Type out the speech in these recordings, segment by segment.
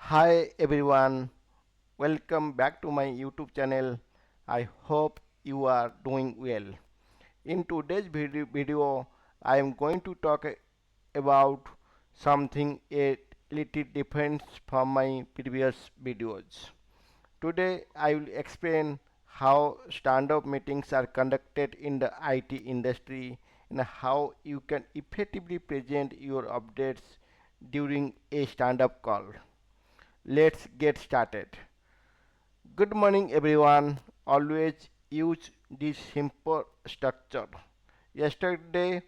Hi everyone, welcome back to my YouTube channel. I hope you are doing well. In today's video I am going to talk about something a little different from my previous videos. Today I will explain how stand-up meetings are conducted in the IT industry and how you can effectively present your updates during a stand-up call. Let's get started. Good morning everyone. Always use this simple structure. Yesterday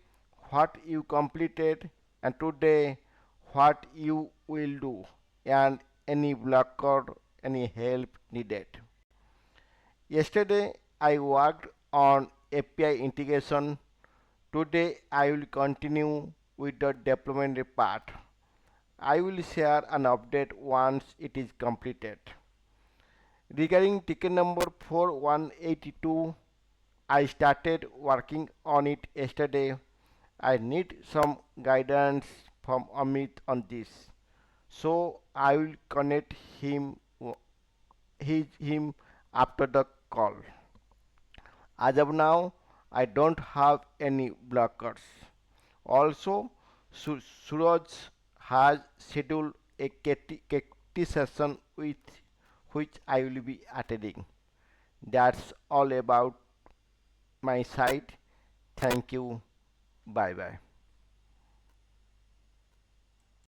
what you completed and today what you will do and any blocker, any help needed. Yesterday I worked on API integration. Today I will continue with the deployment part. I will share an update once it is completed. Regarding ticket number 4182, I started working on it yesterday. I need some guidance from Amit on this. So I will connect him after the call. As of now, I don't have any blockers. Also, Suraj has scheduled a KT session with which I will be attending. That's all about my side. Thank you. Bye bye.